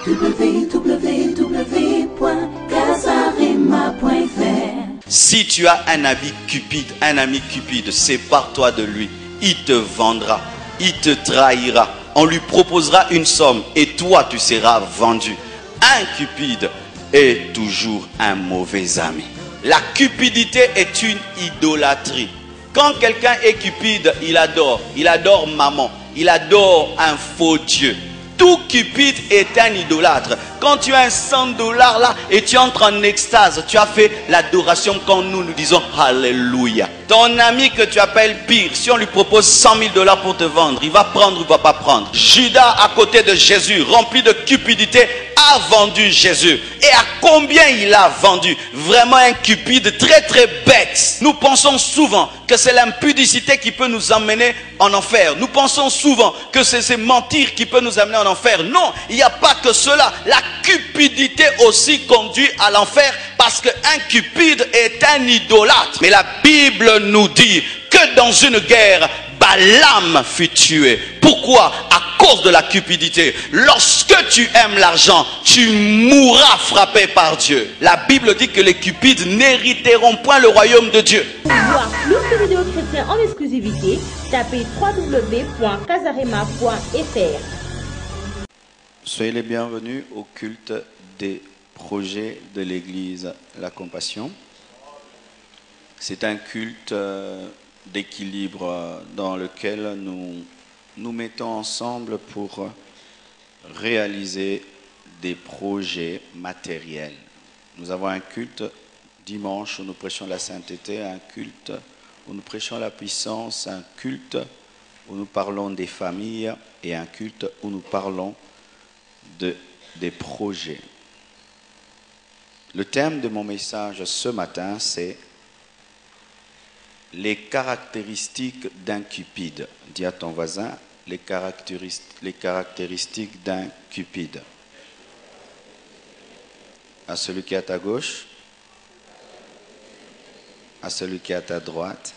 www.casarema.fr. Si tu as un ami cupide, sépare-toi de lui. Il te vendra, il te trahira. On lui proposera une somme et toi tu seras vendu. Un cupide est toujours un mauvais ami. La cupidité est une idolâtrie. Quand quelqu'un est cupide, il adore maman, il adore un faux Dieu. Tout cupide est un idolâtre. Quand tu as un $100 là et tu entres en extase, tu as fait l'adoration quand nous disons Alléluia. Ton ami que tu appelles pire, si on lui propose $100,000 pour te vendre, il va prendre ou il ne va pas prendre. Judas à côté de Jésus, rempli de cupidité, a vendu Jésus. Et à combien il a vendu? Vraiment un cupide très très bête. Nous pensons souvent que c'est l'impudicité qui peut nous emmener en enfer. Nous pensons souvent que c'est mentir qui peut nous amener en enfer. Non, il n'y a pas que cela. La cupidité aussi conduit à l'enfer parce qu'un cupide est un idolâtre. Mais la Bible nous dit que dans une guerre, Balaam fut tué. Pourquoi? À cause de la cupidité. Lorsque tu aimes l'argent, tu mourras frappé par Dieu. La Bible dit que les cupides n'hériteront point le royaume de Dieu. Pour voir plus de vidéos chrétiennes en exclusivité, tapez www.casarema.fr. Soyez les bienvenus au culte des projets de l'église La Compassion. C'est un culte d'équilibre dans lequel nous mettons ensemble pour réaliser des projets matériels. Nous avons un culte dimanche où nous prêchons la sainteté, un culte où nous prêchons la puissance, un culte où nous parlons des familles et un culte où nous parlons des projets. Le thème de mon message ce matin, c'est les caractéristiques d'un cupide. Dis à ton voisin, les caractéristiques d'un cupide. À celui qui est à ta gauche, à celui qui est à ta droite.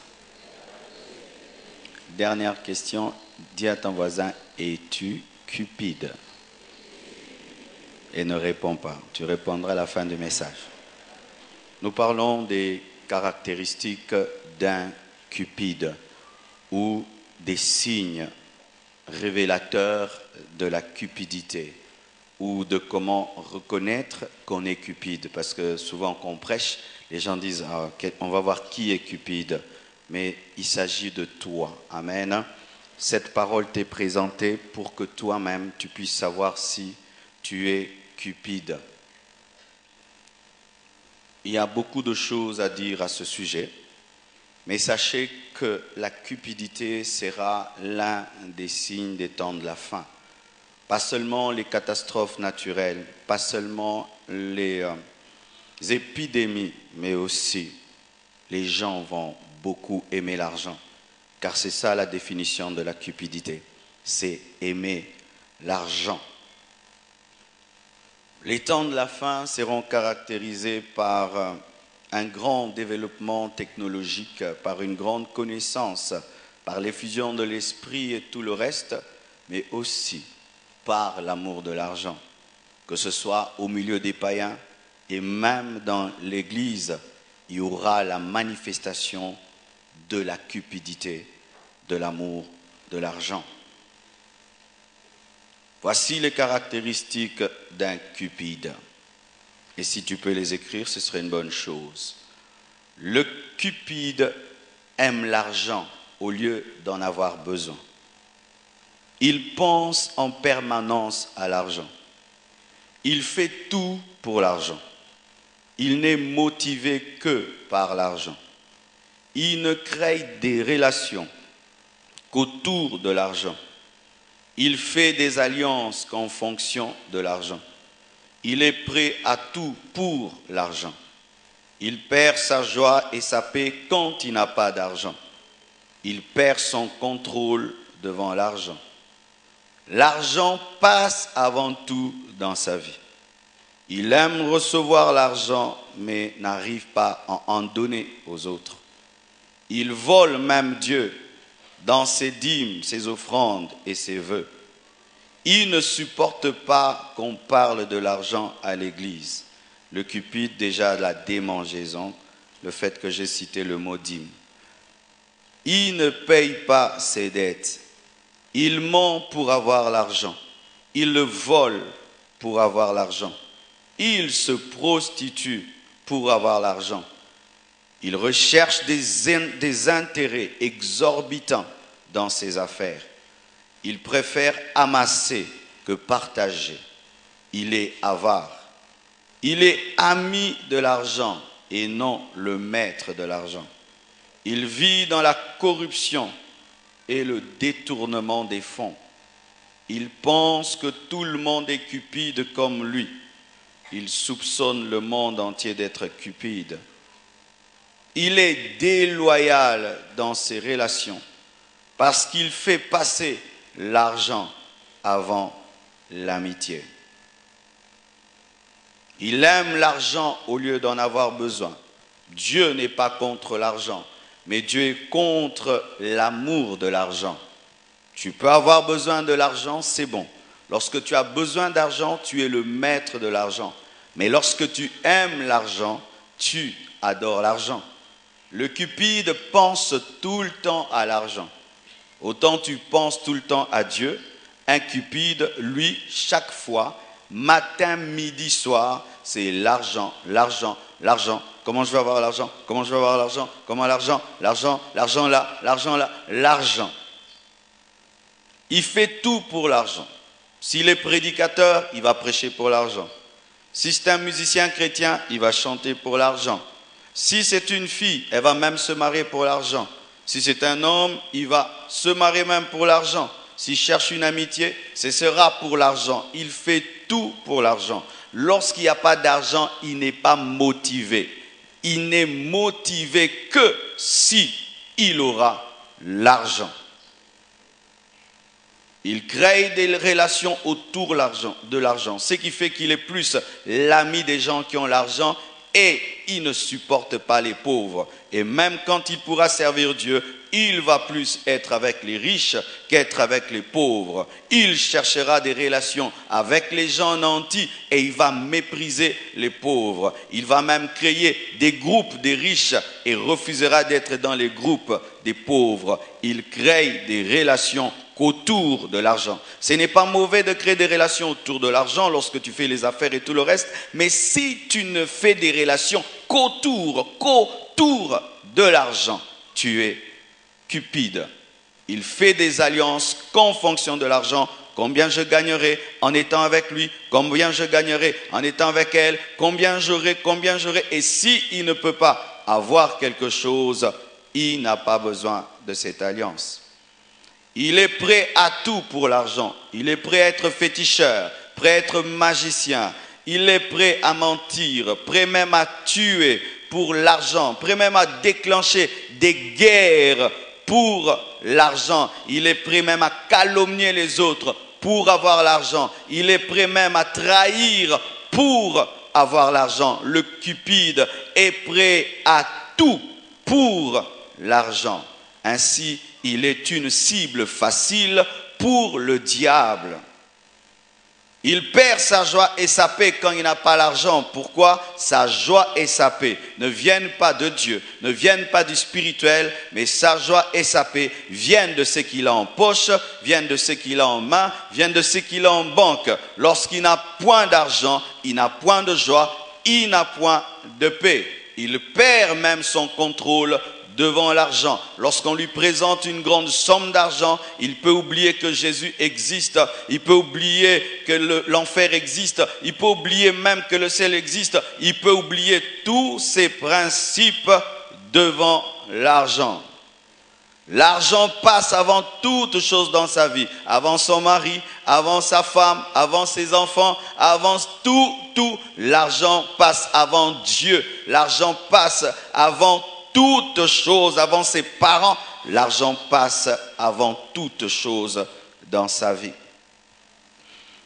Dernière question, dis à ton voisin, es-tu cupide? Et ne réponds pas, tu répondras à la fin du message. Nous parlons des caractéristiques d'un cupide ou des signes révélateurs de la cupidité ou de comment reconnaître qu'on est cupide. Parce que souvent quand on prêche, les gens disent on va voir qui est cupide, mais il s'agit de toi. Amen. Cette parole t'est présentée pour que toi-même tu puisses savoir si tu es cupide. Il y a beaucoup de choses à dire à ce sujet, mais sachez que la cupidité sera l'un des signes des temps de la fin. Pas seulement les catastrophes naturelles, pas seulement les épidémies, mais aussi les gens vont beaucoup aimer l'argent. Car c'est ça la définition de la cupidité, c'est aimer l'argent. Les temps de la fin seront caractérisés par un grand développement technologique, par une grande connaissance, par l'effusion de l'esprit et tout le reste, mais aussi par l'amour de l'argent. Que ce soit au milieu des païens et même dans l'Église, il y aura la manifestation de la cupidité, de l'amour de l'argent. Voici les caractéristiques d'un cupide. Et si tu peux les écrire, ce serait une bonne chose. Le cupide aime l'argent au lieu d'en avoir besoin. Il pense en permanence à l'argent. Il fait tout pour l'argent. Il n'est motivé que par l'argent. Il ne crée des relations qu'autour de l'argent. Il fait des alliances qu'en fonction de l'argent. Il est prêt à tout pour l'argent. Il perd sa joie et sa paix quand il n'a pas d'argent. Il perd son contrôle devant l'argent. L'argent passe avant tout dans sa vie. Il aime recevoir l'argent, mais n'arrive pas à en donner aux autres. Il vole même Dieu dans ses dîmes, ses offrandes et ses vœux. Il ne supporte pas qu'on parle de l'argent à l'église. Le Cupide, déjà la démangeaison, le fait que j'ai cité le mot dîme. Il ne paye pas ses dettes. Il ment pour avoir l'argent. Il le vole pour avoir l'argent. Il se prostitue pour avoir l'argent. Il recherche des intérêts exorbitants dans ses affaires. Il préfère amasser que partager. Il est avare. Il est ami de l'argent et non le maître de l'argent. Il vit dans la corruption et le détournement des fonds. Il pense que tout le monde est cupide comme lui. Il soupçonne le monde entier d'être cupide. Il est déloyal dans ses relations parce qu'il fait passer l'argent avant l'amitié. Il aime l'argent au lieu d'en avoir besoin. Dieu n'est pas contre l'argent, mais Dieu est contre l'amour de l'argent. Tu peux avoir besoin de l'argent, c'est bon. Lorsque tu as besoin d'argent, tu es le maître de l'argent. Mais lorsque tu aimes l'argent, tu adores l'argent. Le cupide pense tout le temps à l'argent. Autant tu penses tout le temps à Dieu, un cupide, lui, chaque fois, matin, midi, soir, c'est l'argent, l'argent, l'argent. Comment je vais avoir l'argent? Comment je vais avoir l'argent? Comment l'argent? L'argent, l'argent là, l'argent là, l'argent. Il fait tout pour l'argent. S'il est prédicateur, il va prêcher pour l'argent. Si c'est un musicien chrétien, il va chanter pour l'argent. Si c'est une fille, elle va même se marier pour l'argent. Si c'est un homme, il va se marier même pour l'argent. S'il cherche une amitié, ce sera pour l'argent. Il fait tout pour l'argent. Lorsqu'il n'y a pas d'argent, il n'est pas motivé. Il n'est motivé que si il aura l'argent. Il crée des relations autour de l'argent. Ce qui fait qu'il est plus l'ami des gens qui ont l'argent et il ne supporte pas les pauvres. Et même quand il pourra servir Dieu, il va plus être avec les riches qu'être avec les pauvres. Il cherchera des relations avec les gens nantis et il va mépriser les pauvres. Il va même créer des groupes des riches et refusera d'être dans les groupes des pauvres. Il crée des relations autour de l'argent. Ce n'est pas mauvais de créer des relations autour de l'argent lorsque tu fais les affaires et tout le reste, mais si tu ne fais des relations qu'autour de l'argent, tu es cupide. Il fait des alliances qu'en fonction de l'argent. Combien je gagnerai en étant avec lui, combien je gagnerai en étant avec elle, combien j'aurai. Et s'il ne peut pas avoir quelque chose, il n'a pas besoin de cette alliance. Il est prêt à tout pour l'argent. Il est prêt à être féticheur, prêt à être magicien. Il est prêt à mentir, prêt même à tuer pour l'argent, prêt même à déclencher des guerres pour l'argent. Il est prêt même à calomnier les autres pour avoir l'argent. Il est prêt même à trahir pour avoir l'argent. Le cupide est prêt à tout pour l'argent. Ainsi, il est une cible facile pour le diable. Il perd sa joie et sa paix quand il n'a pas l'argent. Pourquoi? Sa joie et sa paix ne viennent pas de Dieu, ne viennent pas du spirituel, mais sa joie et sa paix viennent de ce qu'il a en poche, viennent de ce qu'il a en main, viennent de ce qu'il a en banque. Lorsqu'il n'a point d'argent, il n'a point de joie, il n'a point de paix. Il perd même son contrôle devant l'argent. Lorsqu'on lui présente une grande somme d'argent, il peut oublier que Jésus existe, il peut oublier que l'enfer existe, il peut oublier même que le ciel existe, il peut oublier tous ces principes devant l'argent. L'argent passe avant toute chose dans sa vie, avant son mari, avant sa femme, avant ses enfants, avant tout. L'argent passe avant Dieu, l'argent passe avant toute chose, avant ses parents. L'argent passe avant toute chose dans sa vie.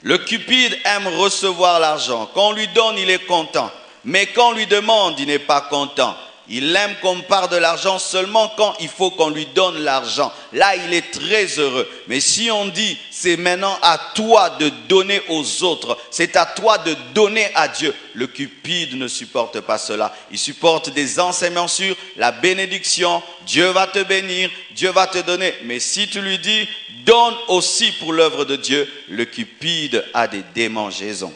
Le cupide aime recevoir l'argent. Quand on lui donne, il est content. Mais quand on lui demande, il n'est pas content. Il aime qu'on parle de l'argent seulement quand il faut qu'on lui donne l'argent. Là, il est très heureux. Mais si on dit, c'est maintenant à toi de donner aux autres, c'est à toi de donner à Dieu, le cupide ne supporte pas cela. Il supporte des enseignements sur la bénédiction. Dieu va te bénir, Dieu va te donner. Mais si tu lui dis, donne aussi pour l'œuvre de Dieu, le cupide a des démangeaisons.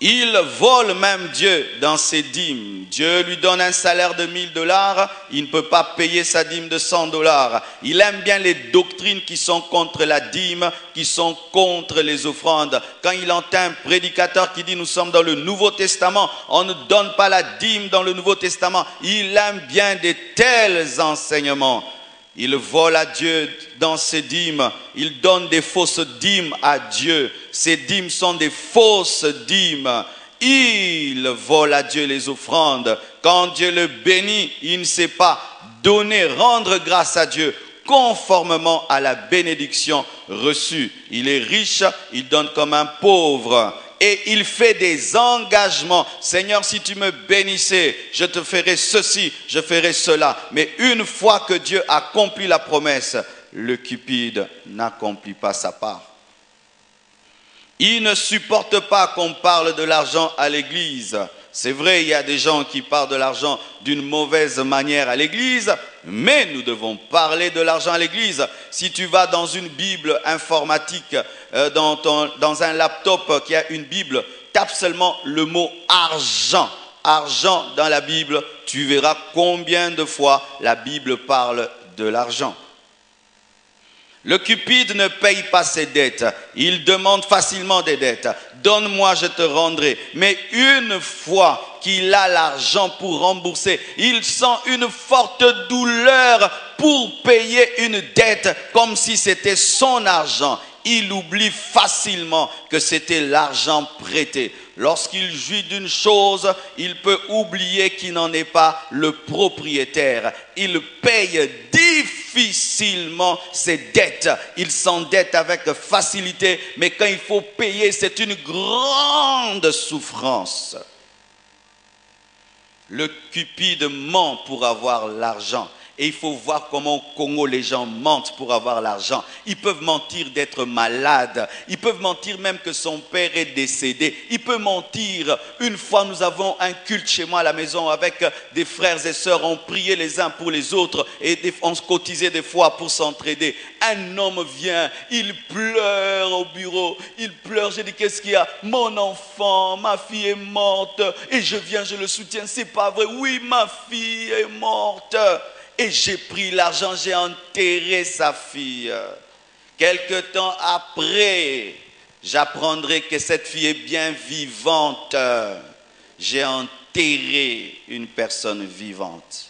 Il vole même Dieu dans ses dîmes. Dieu lui donne un salaire de 1000 $. Il ne peut pas payer sa dîme de 100 $. Il aime bien les doctrines qui sont contre la dîme, qui sont contre les offrandes. Quand il entend un prédicateur qui dit nous sommes dans le Nouveau Testament, on ne donne pas la dîme dans le Nouveau Testament. Il aime bien de tels enseignements. Il vole à Dieu dans ses dîmes. Il donne des fausses dîmes à Dieu. Ces dîmes sont des fausses dîmes. Il vole à Dieu les offrandes. Quand Dieu le bénit, il ne sait pas donner, rendre grâce à Dieu conformément à la bénédiction reçue. Il est riche, il donne comme un pauvre. Et il fait des engagements. Seigneur, si tu me bénissais, je te ferai ceci, je ferai cela. Mais une fois que Dieu accomplit la promesse, le cupide n'accomplit pas sa part. Il ne supporte pas qu'on parle de l'argent à l'église. C'est vrai, il y a des gens qui parlent de l'argent d'une mauvaise manière à l'église, mais nous devons parler de l'argent à l'église. Si tu vas dans une Bible informatique, dans un laptop qui a une Bible, tape seulement le mot argent. Argent dans la Bible, tu verras combien de fois la Bible parle de l'argent. Le cupide ne paye pas ses dettes. Il demande facilement des dettes. Donne-moi, je te rendrai. Mais une fois qu'il a l'argent pour rembourser, il sent une forte douleur pour payer une dette comme si c'était son argent. Il oublie facilement que c'était l'argent prêté. Lorsqu'il jouit d'une chose, il peut oublier qu'il n'en est pas le propriétaire. Il paye difficilement ses dettes. Il s'endette avec facilité, mais quand il faut payer, c'est une grande souffrance. Le cupide ment pour avoir l'argent. Et il faut voir comment au Congo les gens mentent pour avoir l'argent. Ils peuvent mentir d'être malades. Ils peuvent mentir même que son père est décédé. Ils peuvent mentir. Une fois nous avons un culte chez moi à la maison avec des frères et sœurs. On priait les uns pour les autres et on se cotisait des fois pour s'entraider. Un homme vient, il pleure au bureau. Il pleure, j'ai dit qu'est-ce qu'il y a? Mon enfant, ma fille est morte. Et je viens, je le soutiens. C'est pas vrai. Oui, ma fille est morte. Et j'ai pris l'argent, j'ai enterré sa fille. Quelque temps après, j'apprendrai que cette fille est bien vivante. J'ai enterré une personne vivante.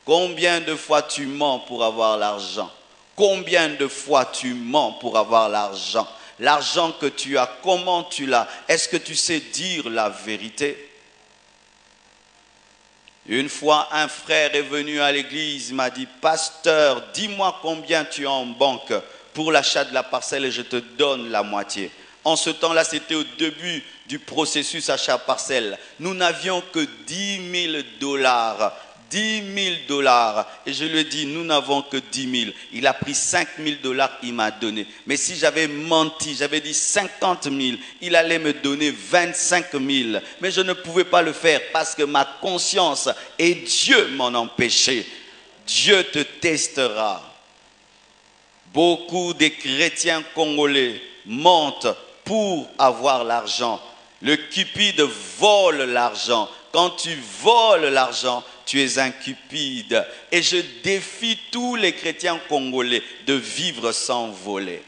Combien de fois tu mens pour avoir l'argent? Combien de fois tu mens pour avoir l'argent? L'argent que tu as, comment tu l'as? Est-ce que tu sais dire la vérité? Une fois, un frère est venu à l'église, il m'a dit, « Pasteur, dis-moi combien tu as en banque pour l'achat de la parcelle et je te donne la moitié. » En ce temps-là, c'était au début du processus achat parcelle. Nous n'avions que 10 000 $. 10 000 $. Et je lui ai dit, nous n'avons que 10 000. Il a pris 5 000 $, il m'a donné. Mais si j'avais menti, j'avais dit 50 000, il allait me donner 25 000. Mais je ne pouvais pas le faire parce que ma conscience et Dieu m'en empêchaient. Dieu te testera. Beaucoup des chrétiens congolais mentent pour avoir l'argent. Le cupide vole l'argent. Quand tu voles l'argent, tu es un cupide. Et je défie tous les chrétiens congolais de vivre sans voler,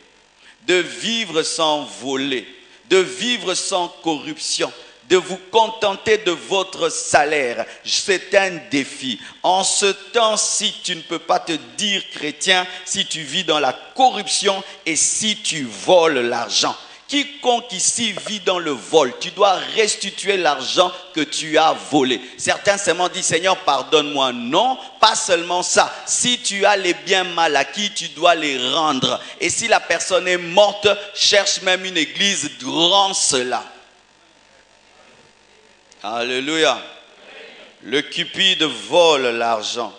de vivre sans voler, de vivre sans corruption, de vous contenter de votre salaire. C'est un défi. En ce temps-ci, tu ne peux pas te dire chrétien si tu vis dans la corruption et si tu voles l'argent. Quiconque ici vit dans le vol, tu dois restituer l'argent que tu as volé. Certains seulement disent, Seigneur, pardonne-moi. Non, pas seulement ça. Si tu as les biens mal acquis, tu dois les rendre. Et si la personne est morte, cherche même une église, rends cela. Alléluia. Le cupide vole l'argent.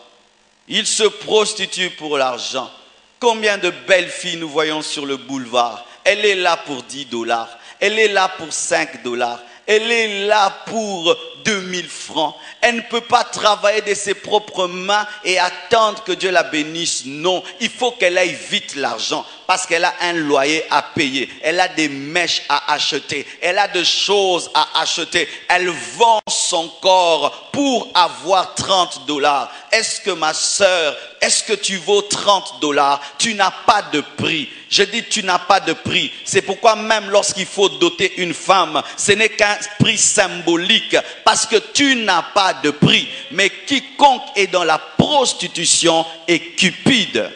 Il se prostitue pour l'argent. Combien de belles filles nous voyons sur le boulevard? Elle est là pour 10 $. Elle est là pour 5 $. Elle est là pour 2000 francs. Elle ne peut pas travailler de ses propres mains et attendre que Dieu la bénisse. Non, il faut qu'elle aille vite l'argent parce qu'elle a un loyer à payer. Elle a des mèches à acheter. Elle a des choses à acheter. Elle vend son corps pour avoir 30 $. Est-ce que ma sœur, est-ce que tu vaux 30 $? Tu n'as pas de prix. Je dis tu n'as pas de prix. C'est pourquoi même lorsqu'il faut doter une femme, ce n'est qu'un prix symbolique parce que tu n'as pas de prix. Mais quiconque est dans la prostitution est cupide.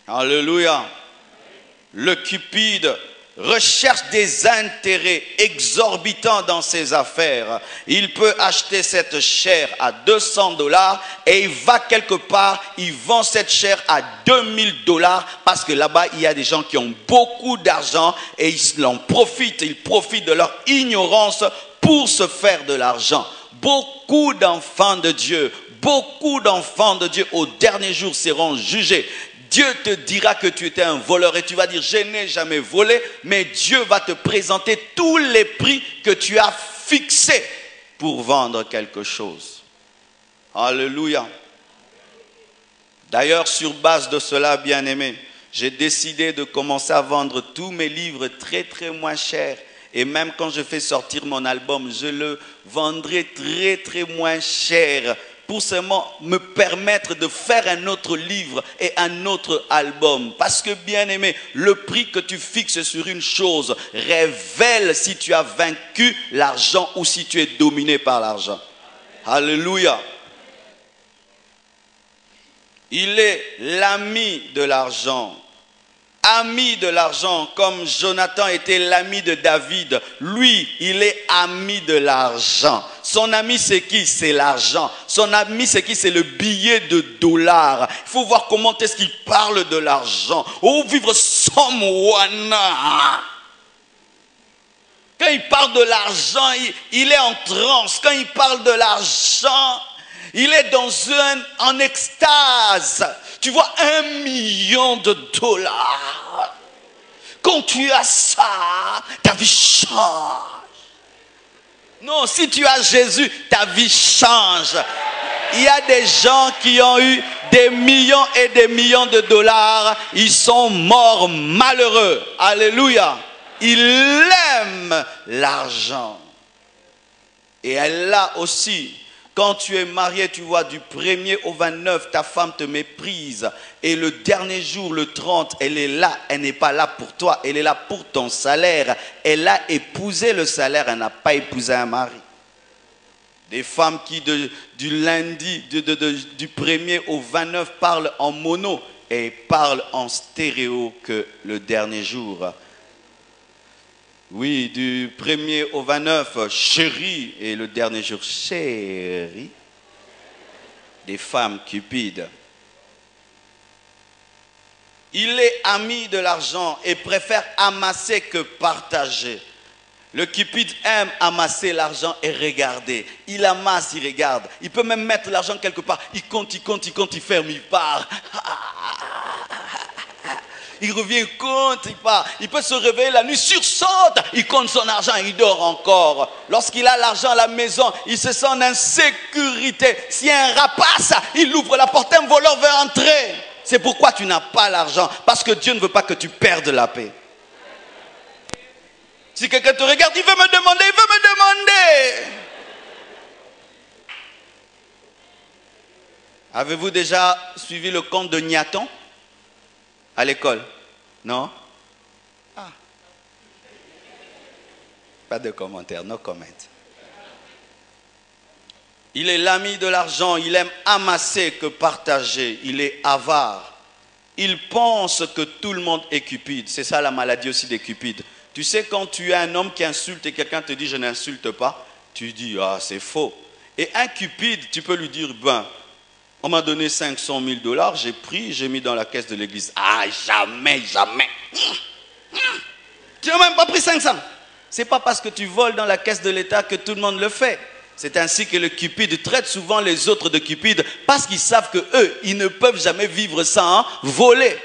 Alléluia. Le cupide recherche des intérêts exorbitants dans ses affaires. Il peut acheter cette chair à 200 $ et il va quelque part, il vend cette chair à 2000 $ parce que là-bas, il y a des gens qui ont beaucoup d'argent et ils en profitent. Ils profitent de leur ignorance pour se faire de l'argent. Beaucoup d'enfants de Dieu au dernier jour seront jugés. Dieu te dira que tu étais un voleur et tu vas dire je n'ai jamais volé, mais Dieu va te présenter tous les prix que tu as fixés pour vendre quelque chose. Alléluia. D'ailleurs, sur base de cela, bien-aimé, j'ai décidé de commencer à vendre tous mes livres très très moins chers. Et même quand je fais sortir mon album, je le vendrai très très moins cher pour seulement me permettre de faire un autre livre et un autre album. Parce que, bien aimé, le prix que tu fixes sur une chose révèle si tu as vaincu l'argent ou si tu es dominé par l'argent. Alléluia. Il est l'ami de l'argent. Ami de l'argent, comme Jonathan était l'ami de David. Lui, il est ami de l'argent. Son ami, c'est qui? C'est l'argent. Son ami, c'est qui? C'est le billet de $. Il faut voir comment est-ce qu'il parle de l'argent. Oh, vivre sans moana. Quand il parle de l'argent, il est en transe. Quand il parle de l'argent, il est en extase. Tu vois, 1 million de $. Quand tu as ça, ta vie change. Non, si tu as Jésus, ta vie change. Il y a des gens qui ont eu des millions et des millions de $. Ils sont morts malheureux. Alléluia. Ils aiment l'argent. Et elle a aussi. Quand tu es marié, tu vois, du 1er au 29, ta femme te méprise. Et le dernier jour, le 30, elle est là. Elle n'est pas là pour toi. Elle est là pour ton salaire. Elle a épousé le salaire. Elle n'a pas épousé un mari. Des femmes qui, du lundi, du 1er au 29, parlent en mono et parlent en stéréo que le dernier jour. Oui, du 1er au 29, chérie, et le dernier jour, chérie. Des femmes cupides. Il est ami de l'argent et préfère amasser que partager. Le cupide aime amasser l'argent et regarder. Il amasse, il regarde. Il peut même mettre l'argent quelque part. Il compte, il ferme, il part. Il revient, il compte, il part. Il peut se réveiller la nuit, sursaute. Il compte son argent, il dort encore. Lorsqu'il a l'argent à la maison, il se sent en insécurité. Si un rapace, il ouvre la porte, un voleur veut entrer. C'est pourquoi tu n'as pas l'argent. Parce que Dieu ne veut pas que tu perdes la paix. Si quelqu'un te regarde, il veut me demander, il veut me demander. Avez-vous déjà suivi le conte de Gnaton à l'école? Non? Ah. Pas de commentaires, no comment. Il est l'ami de l'argent, il aime amasser que partager, il est avare. Il pense que tout le monde est cupide. C'est ça la maladie aussi des cupides. Tu sais, quand tu es un homme qui insulte et quelqu'un te dit je n'insulte pas, tu dis ah c'est faux. Et un cupide, tu peux lui dire ben, on m'a donné 500 000 $, j'ai pris, j'ai mis dans la caisse de l'église. Ah, jamais, jamais. Tu n'as même pas pris 500. Ce n'est pas parce que tu voles dans la caisse de l'État que tout le monde le fait. C'est ainsi que le cupide traite souvent les autres de cupides parce qu'ils savent qu'eux, ils ne peuvent jamais vivre sans voler.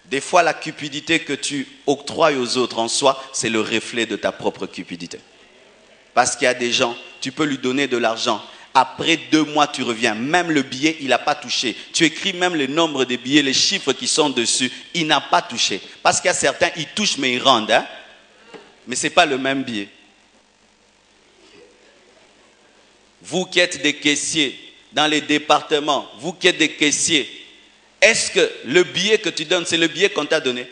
Des fois, la cupidité que tu octroies aux autres en soi, c'est le reflet de ta propre cupidité. Parce qu'il y a des gens, tu peux lui donner de l'argent. Après 2 mois, tu reviens. Même le billet, il n'a pas touché. Tu écris même le nombre des billets, les chiffres qui sont dessus. Il n'a pas touché. Parce qu'il y a certains, ils touchent mais ils rendent. Hein? Mais ce n'est pas le même billet. Vous qui êtes des caissiers dans les départements, vous qui êtes des caissiers, est-ce que le billet que tu donnes, c'est le billet qu'on t'a donné?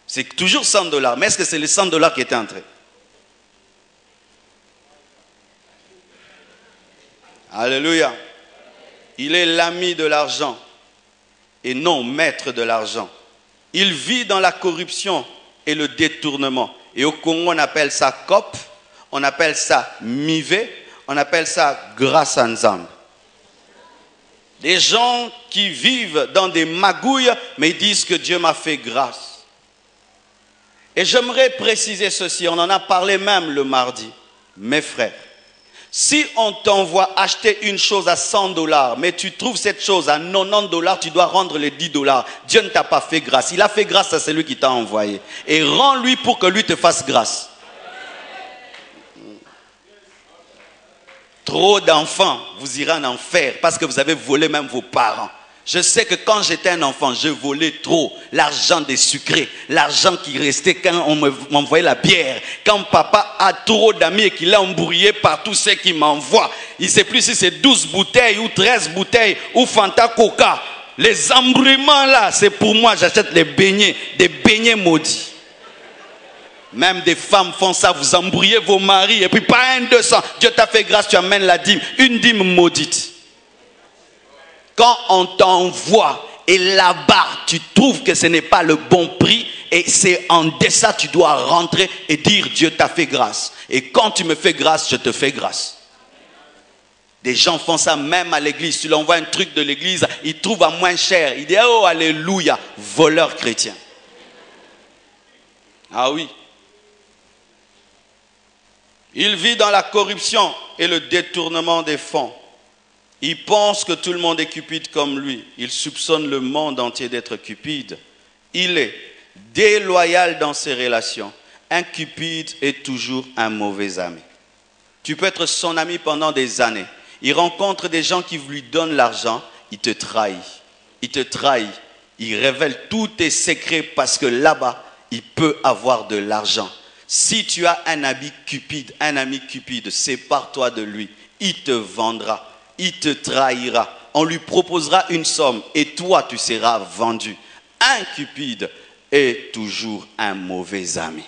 C'est toujours $100. Mais est-ce que c'est les $100 qui étaient entrés? Alléluia. Il est l'ami de l'argent et non maître de l'argent. Il vit dans la corruption et le détournement. Et au Congo, on appelle ça COP, on appelle ça MIVE, on appelle ça grâce à Nzambe. Des gens qui vivent dans des magouilles, mais ils disent que Dieu m'a fait grâce. Et j'aimerais préciser ceci, on en a parlé même le mardi. Mes frères, si on t'envoie acheter une chose à $100, mais tu trouves cette chose à $90, tu dois rendre les $10. Dieu ne t'a pas fait grâce. Il a fait grâce à celui qui t'a envoyé. Et rends-lui pour que lui te fasse grâce. Trop d'enfants, vous irez en enfer parce que vous avez volé même vos parents. Je sais que quand j'étais un enfant, je volais trop. L'argent des sucrés, l'argent qui restait quand on m'envoyait la bière. Quand papa a trop d'amis et qu'il a embrouillé par tous ceux qui m'envoient. Il ne sait plus si c'est 12 bouteilles ou 13 bouteilles ou Fanta Coca. Les embrouillements là, c'est pour moi, j'achète les beignets, des beignets maudits. Même des femmes font ça, vous embrouillez vos maris et puis pas 200. Dieu t'a fait grâce, tu amènes la dîme, une dîme maudite. Quand on t'envoie et là-bas, tu trouves que ce n'est pas le bon prix et c'est en deçà, tu dois rentrer et dire Dieu t'a fait grâce. Et quand tu me fais grâce, je te fais grâce. Des gens font ça même à l'église. Tu l'envoies un truc de l'église, ils trouvent à moins cher. Il dit oh alléluia, voleur chrétien. Ah oui. Il vit dans la corruption et le détournement des fonds. Il pense que tout le monde est cupide comme lui. Il soupçonne le monde entier d'être cupide. Il est déloyal dans ses relations. Un cupide est toujours un mauvais ami. Tu peux être son ami pendant des années. Il rencontre des gens qui lui donnent l'argent. Il te trahit. Il te trahit. Il révèle tous tes secrets parce que là-bas, il peut avoir de l'argent. Si tu as un ami cupide, sépare-toi de lui. Il te vendra. Il te trahira, on lui proposera une somme et toi tu seras vendu. Un cupide est toujours un mauvais ami.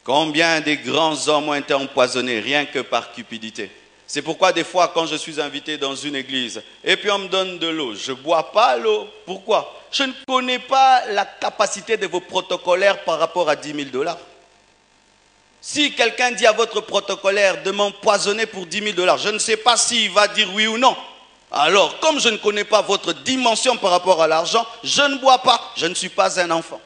Combien de grands hommes ont été empoisonnés rien que par cupidité? C'est pourquoi des fois quand je suis invité dans une église et puis on me donne de l'eau, je ne bois pas l'eau. Pourquoi? Je ne connais pas la capacité de vos protocolaires par rapport à $10 000. Si quelqu'un dit à votre protocolaire de m'empoisonner pour $10 000, je ne sais pas s'il va dire oui ou non. Alors, comme je ne connais pas votre dimension par rapport à l'argent, je ne bois pas, je ne suis pas un enfant.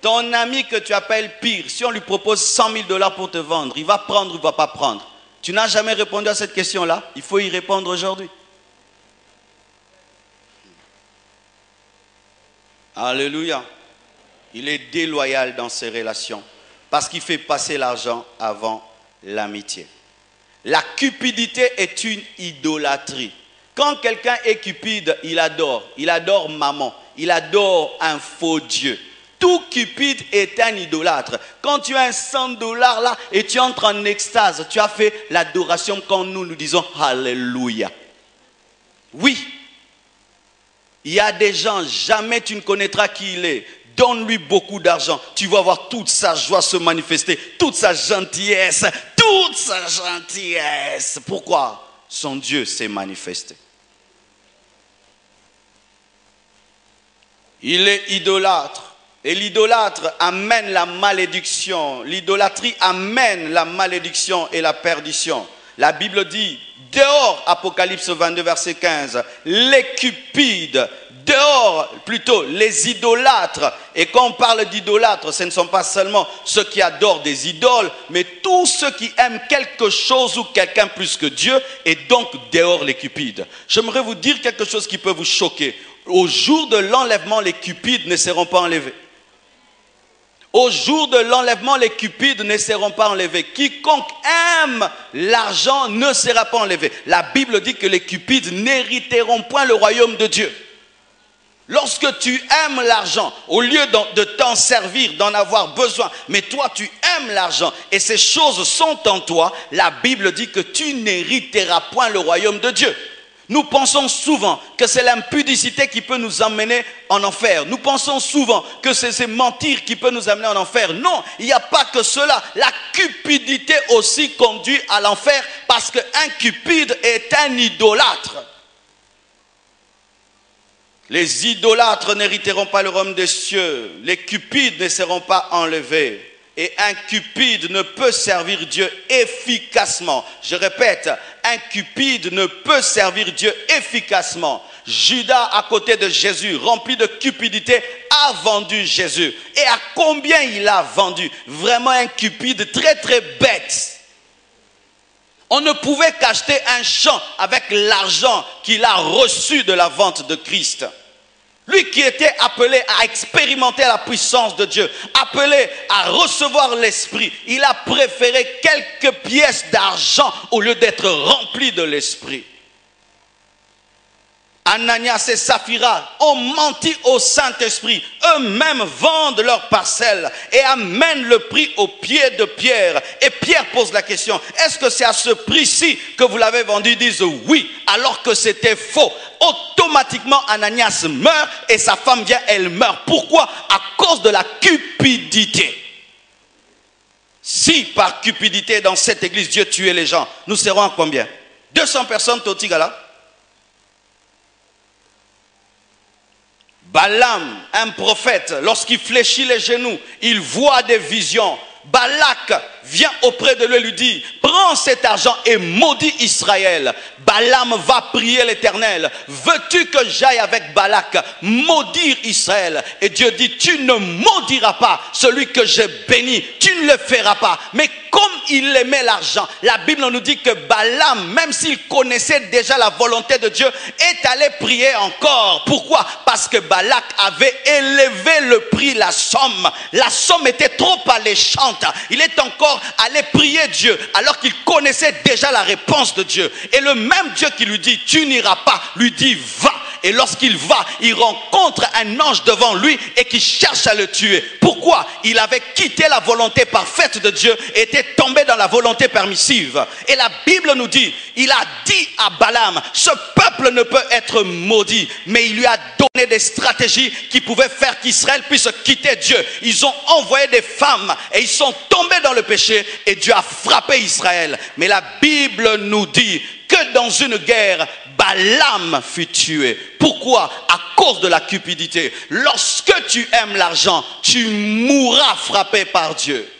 Ton ami que tu appelles pire, si on lui propose $100 000 pour te vendre, il va prendre ou il ne va pas prendre? Tu n'as jamais répondu à cette question-là, il faut y répondre aujourd'hui. Alléluia. Il est déloyal dans ses relations parce qu'il fait passer l'argent avant l'amitié. La cupidité est une idolâtrie. Quand quelqu'un est cupide, il adore maman, il adore un faux Dieu. Tout cupide est un idolâtre. Quand tu as un $100 là et tu entres en extase, tu as fait l'adoration quand nous disons Alléluia. Oui, il y a des gens, jamais tu ne connaîtras qui il est. Donne-lui beaucoup d'argent. Tu vas voir toute sa joie se manifester, toute sa gentillesse, toute sa gentillesse. Pourquoi? Son Dieu s'est manifesté. Il est idolâtre. Et l'idolâtre amène la malédiction. L'idolâtrie amène la malédiction et la perdition. La Bible dit, dehors, Apocalypse 22, verset 15, les cupides dehors plutôt les idolâtres. Et quand on parle d'idolâtres, ce ne sont pas seulement ceux qui adorent des idoles, mais tous ceux qui aiment quelque chose ou quelqu'un plus que Dieu, et donc dehors les cupides. J'aimerais vous dire quelque chose qui peut vous choquer. Au jour de l'enlèvement, les cupides ne seront pas enlevés. Au jour de l'enlèvement, les cupides ne seront pas enlevés. Quiconque aime l'argent ne sera pas enlevé. La Bible dit que les cupides n'hériteront point le royaume de Dieu. Lorsque tu aimes l'argent, au lieu de t'en servir, d'en avoir besoin, mais toi tu aimes l'argent et ces choses sont en toi, la Bible dit que tu n'hériteras point le royaume de Dieu. Nous pensons souvent que c'est l'impudicité qui peut nous emmener en enfer. Nous pensons souvent que c'est mentir qui peut nous amener en enfer. Non, il n'y a pas que cela. La cupidité aussi conduit à l'enfer parce qu'un cupide est un idolâtre. Les idolâtres n'hériteront pas le royaume des cieux. Les cupides ne seront pas enlevés. Et un cupide ne peut servir Dieu efficacement. Je répète, un cupide ne peut servir Dieu efficacement. Judas, à côté de Jésus, rempli de cupidité, a vendu Jésus. Et à combien il a vendu? Vraiment un cupide très très bête. On ne pouvait qu'acheter un champ avec l'argent qu'il a reçu de la vente de Christ. Lui qui était appelé à expérimenter la puissance de Dieu, appelé à recevoir l'Esprit, il a préféré quelques pièces d'argent au lieu d'être rempli de l'Esprit. Ananias et Saphira ont menti au Saint-Esprit. Eux-mêmes vendent leurs parcelles et amènent le prix au pied de Pierre. Et Pierre pose la question, est-ce que c'est à ce prix-ci que vous l'avez vendu? Ils disent oui, alors que c'était faux. Automatiquement, Ananias meurt et sa femme vient, elle meurt. Pourquoi? À cause de la cupidité. Si par cupidité dans cette église, Dieu tuait les gens, nous serons à combien? 200 personnes, Totigala. Balaam, un prophète, lorsqu'il fléchit les genoux, il voit des visions. Balak vient auprès de lui et lui dit, prends cet argent et maudis Israël. Balaam va prier l'Éternel. Veux-tu que j'aille avec Balak maudire Israël? Et Dieu dit, tu ne maudiras pas celui que j'ai béni. Tu ne le feras pas. Mais comme il aimait l'argent, la Bible nous dit que Balaam, même s'il connaissait déjà la volonté de Dieu, est allé prier encore. Pourquoi? Parce que Balak avait élevé le prix, la somme. La somme était trop alléchante. Il est encore allé prier Dieu alors qu'il connaissait déjà la réponse de Dieu. Et le même Dieu qui lui dit, tu n'iras pas, lui dit, va. Et lorsqu'il va, il rencontre un ange devant lui et qui cherche à le tuer. Pourquoi? Il avait quitté la volonté parfaite de Dieu et était tombé dans la volonté permissive. Et la Bible nous dit, il a dit à Balaam, ce peuple ne peut être maudit. Mais il lui a donné des stratégies qui pouvaient faire qu'Israël puisse quitter Dieu. Ils ont envoyé des femmes et ils sont tombés dans le péché et Dieu a frappé Israël. Mais la Bible nous dit que dans une guerre, Balaam fut tué. Pourquoi? À cause de la cupidité. Lorsque tu aimes l'argent, tu mourras frappé par Dieu.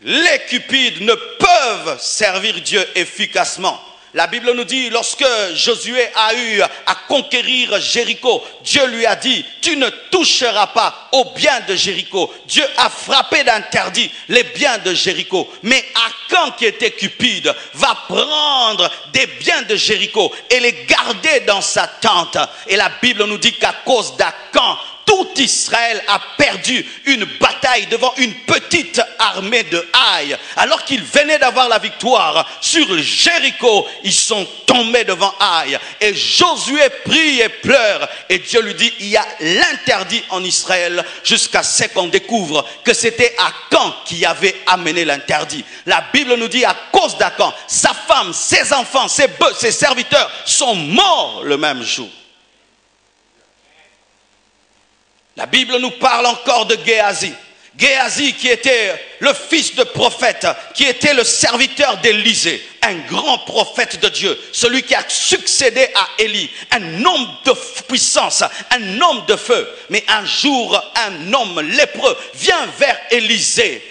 Les cupides ne peuvent servir Dieu efficacement. La Bible nous dit, lorsque Josué a eu à conquérir Jéricho, Dieu lui a dit, tu ne toucheras pas aux biens de Jéricho. Dieu a frappé d'interdit les biens de Jéricho. Mais Akan, qui était cupide, va prendre des biens de Jéricho et les garder dans sa tente. Et la Bible nous dit qu'à cause d'Akan, tout Israël a perdu une bataille devant une petite armée de Haï. Alors qu'ils venaient d'avoir la victoire sur Jéricho, ils sont tombés devant Haï. Et Josué prie et pleure. Et Dieu lui dit, il y a l'interdit en Israël jusqu'à ce qu'on découvre que c'était Akan qui avait amené l'interdit. La Bible nous dit, à cause d'Akan, sa femme, ses enfants, ses bœufs, ses serviteurs sont morts le même jour. La Bible nous parle encore de Géasi. Géasi qui était le fils de prophète, qui était le serviteur d'Élisée, un grand prophète de Dieu, celui qui a succédé à Élie, un homme de puissance, un homme de feu. Mais un jour, un homme lépreux vient vers Élisée.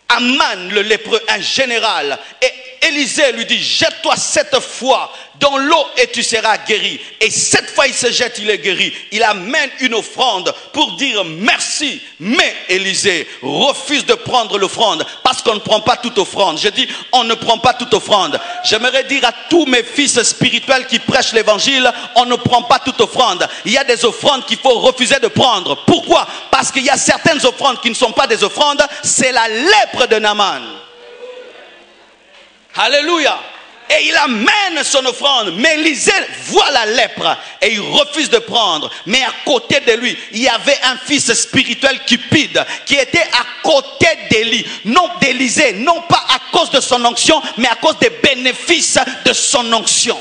Aman le lépreux, un général, et Élisée lui dit, jette-toi 7 fois dans l'eau et tu seras guéri. Et 7 fois il se jette, il est guéri. Il amène une offrande pour dire merci. Mais Élisée refuse de prendre l'offrande parce qu'on ne prend pas toute offrande. Je dis, on ne prend pas toute offrande. J'aimerais dire à tous mes fils spirituels qui prêchent l'évangile, on ne prend pas toute offrande. Il y a des offrandes qu'il faut refuser de prendre. Pourquoi? Parce qu'il y a certaines offrandes qui ne sont pas des offrandes. C'est la lèpre de Naaman. Alléluia. Et il amène son offrande. Mais Élisée voit la lèpre et il refuse de prendre. Mais à côté de lui, il y avait un fils spirituel cupide qui était à côté d'Élie. Non d'Élisée, non pas à cause de son onction, mais à cause des bénéfices de son onction.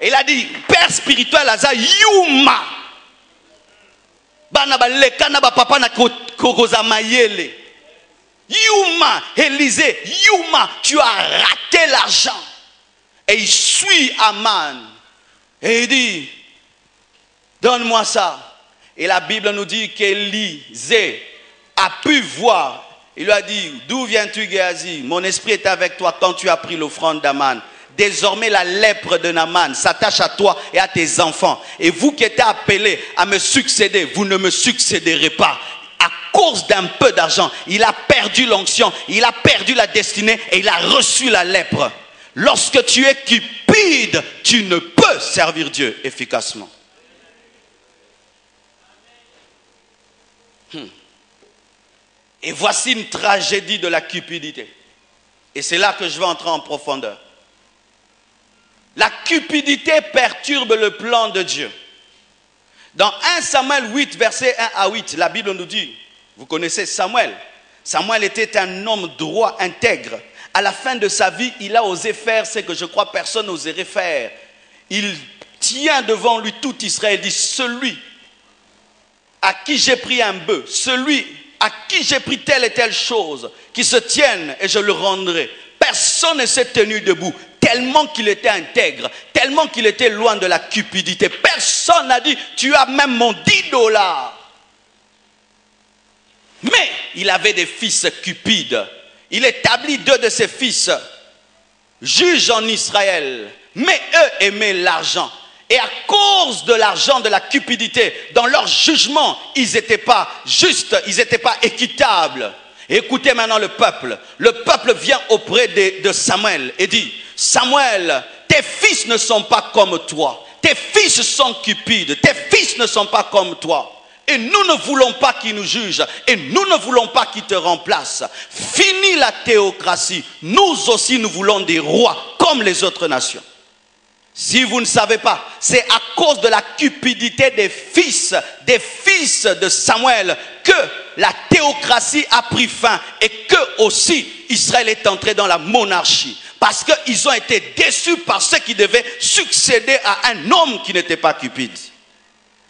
Et il a dit, père spirituel, Aza, Yuma. Papa na kokozamayele. Yuma, Élisée, Yuma, tu as raté l'argent. Et il suit Aman. Et il dit, donne-moi ça. Et la Bible nous dit qu'Élisée a pu voir. Il lui a dit, d'où viens-tu, Géasi? Mon esprit est avec toi quand tu as pris l'offrande d'Aman. Désormais, la lèpre de Naaman s'attache à toi et à tes enfants. Et vous qui êtes appelés à me succéder, vous ne me succéderez pas. À cause d'un peu d'argent, il a perdu l'onction, il a perdu la destinée et il a reçu la lèpre. Lorsque tu es cupide, tu ne peux servir Dieu efficacement. Et voici une tragédie de la cupidité. Et c'est là que je vais entrer en profondeur. La cupidité perturbe le plan de Dieu. Dans 1 Samuel 8, verset 1 à 8, la Bible nous dit, vous connaissez Samuel. Samuel était un homme droit, intègre. À la fin de sa vie, il a osé faire ce que je crois personne n'oserait faire. Il tient devant lui tout Israël. Il dit, celui à qui j'ai pris un bœuf, celui à qui j'ai pris telle et telle chose, qui se tienne et je le rendrai. Personne ne s'est tenu debout, tellement qu'il était intègre, tellement qu'il était loin de la cupidité. Personne n'a dit, tu as même mon $10. Mais il avait des fils cupides. Il établit 2 de ses fils, juges en Israël. Mais eux aimaient l'argent. Et à cause de l'argent, de la cupidité, dans leur jugement, ils n'étaient pas justes, ils n'étaient pas équitables. Écoutez maintenant le peuple. Le peuple vient auprès de Samuel et dit, Samuel, tes fils ne sont pas comme toi. Tes fils sont cupides. Tes fils ne sont pas comme toi. Et nous ne voulons pas qu'ils nous jugent. Et nous ne voulons pas qu'ils te remplacent. Fini la théocratie. Nous aussi, nous voulons des rois comme les autres nations. Si vous ne savez pas, c'est à cause de la cupidité des fils de Samuel que la théocratie a pris fin et que aussi Israël est entré dans la monarchie. Parce qu'ils ont été déçus par ceux qui devaient succéder à un homme qui n'était pas cupide.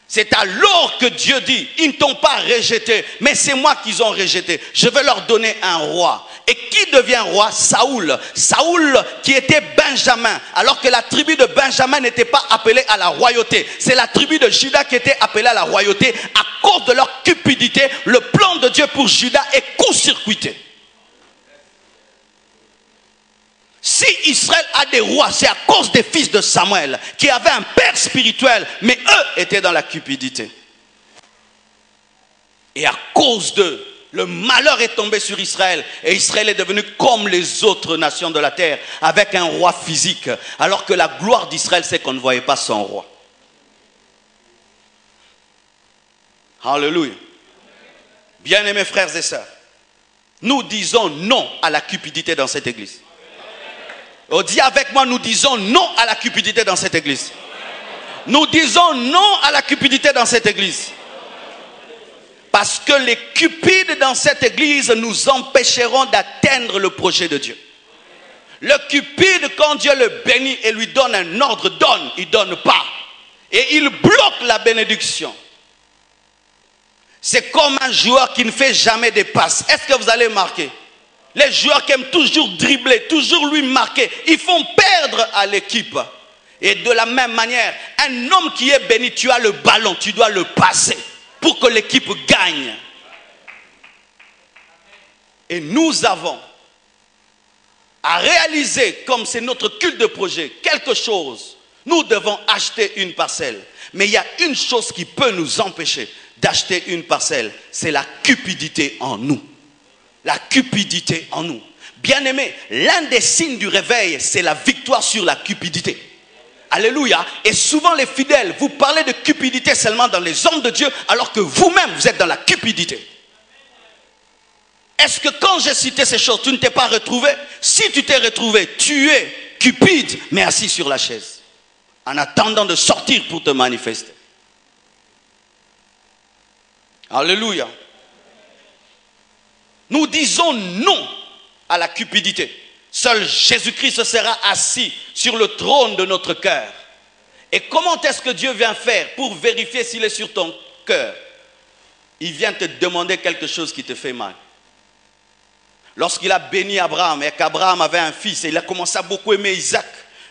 C'est alors que Dieu dit, ils ne t'ont pas rejeté, mais c'est moi qu'ils ont rejeté. Je vais leur donner un roi. Et qui devient roi? Saoul. Saoul qui était Benjamin, alors que la tribu de Benjamin n'était pas appelée à la royauté. C'est la tribu de Juda qui était appelée à la royauté. À cause de leur cupidité, le plan de Dieu pour Juda est court-circuité. Si Israël a des rois, c'est à cause des fils de Samuel, qui avaient un père spirituel, mais eux étaient dans la cupidité. Et à cause d'eux, le malheur est tombé sur Israël. Et Israël est devenu comme les autres nations de la terre, avec un roi physique. Alors que la gloire d'Israël, c'est qu'on ne voyait pas son roi. Alléluia. Bien-aimés frères et sœurs, nous disons non à la cupidité dans cette église. Dis avec moi, nous disons non à la cupidité dans cette église. Nous disons non à la cupidité dans cette église. Parce que les cupides dans cette église nous empêcheront d'atteindre le projet de Dieu. Le cupide, quand Dieu le bénit et lui donne un ordre, donne, il ne donne pas. Et il bloque la bénédiction. C'est comme un joueur qui ne fait jamais des passes. Est-ce que vous allez marquer? Les joueurs qui aiment toujours dribbler, toujours lui marquer, ils font perdre à l'équipe. Et de la même manière, un homme qui est béni, tu as le ballon, tu dois le passer pour que l'équipe gagne. Et nous avons à réaliser, comme c'est notre culte de projet, quelque chose, nous devons acheter une parcelle. Mais il y a une chose qui peut nous empêcher d'acheter une parcelle, c'est la cupidité en nous. La cupidité en nous. Bien-aimés, l'un des signes du réveil, c'est la victoire sur la cupidité. Alléluia. Et souvent les fidèles, vous parlez de cupidité seulement dans les hommes de Dieu, alors que vous-même, vous êtes dans la cupidité. Est-ce que quand j'ai cité ces choses, tu ne t'es pas retrouvé? Si tu t'es retrouvé, tu es cupide, mais assis sur la chaise, en attendant de sortir pour te manifester. Alléluia. Nous disons non à la cupidité. Seul Jésus-Christ sera assis sur le trône de notre cœur. Et comment est-ce que Dieu vient faire pour vérifier s'il est sur ton cœur? Il vient te demander quelque chose qui te fait mal. Lorsqu'il a béni Abraham et qu'Abraham avait un fils et il a commencé à beaucoup aimer Isaac,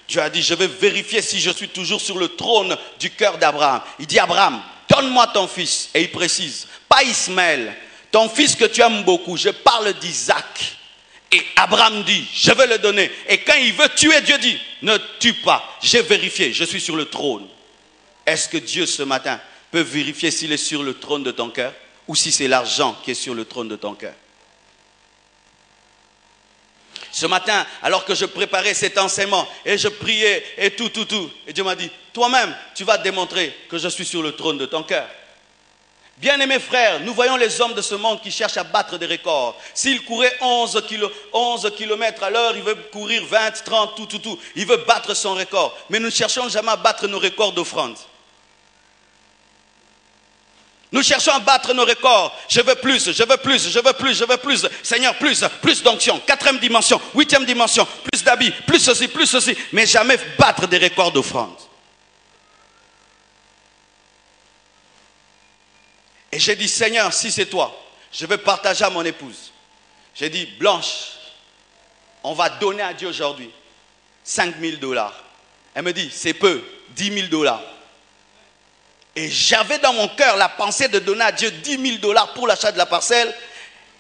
Dieu a dit, je vais vérifier si je suis toujours sur le trône du cœur d'Abraham. Il dit, Abraham, donne-moi ton fils. Et il précise, pas Ismaël, ton fils que tu aimes beaucoup, je parle d'Isaac. Et Abraham dit, je vais le donner. Et quand il veut tuer, Dieu dit, ne tue pas. J'ai vérifié, je suis sur le trône. Est-ce que Dieu ce matin peut vérifier s'il est sur le trône de ton cœur ou si c'est l'argent qui est sur le trône de ton cœur? Ce matin, alors que je préparais cet enseignement et je priais et tout, et Dieu m'a dit, toi-même, tu vas démontrer que je suis sur le trône de ton cœur. Bien-aimés frères, nous voyons les hommes de ce monde qui cherchent à battre des records. S'il courait 11 km à l'heure, il veut courir 20, 30, tout. Il veut battre son record. Mais nous ne cherchons jamais à battre nos records d'offrande. Nous cherchons à battre nos records. Je veux plus, je veux plus, je veux plus, je veux plus. Seigneur, plus d'onction. 4e dimension, 8e dimension, plus d'habits, plus ceci. Mais jamais battre des records d'offrande. Et j'ai dit, Seigneur, si c'est toi, je vais partager à mon épouse. J'ai dit, Blanche, on va donner à Dieu aujourd'hui 5 000 $. Elle me dit, c'est peu, 10 000 $. Et j'avais dans mon cœur la pensée de donner à Dieu 10 000 $ pour l'achat de la parcelle.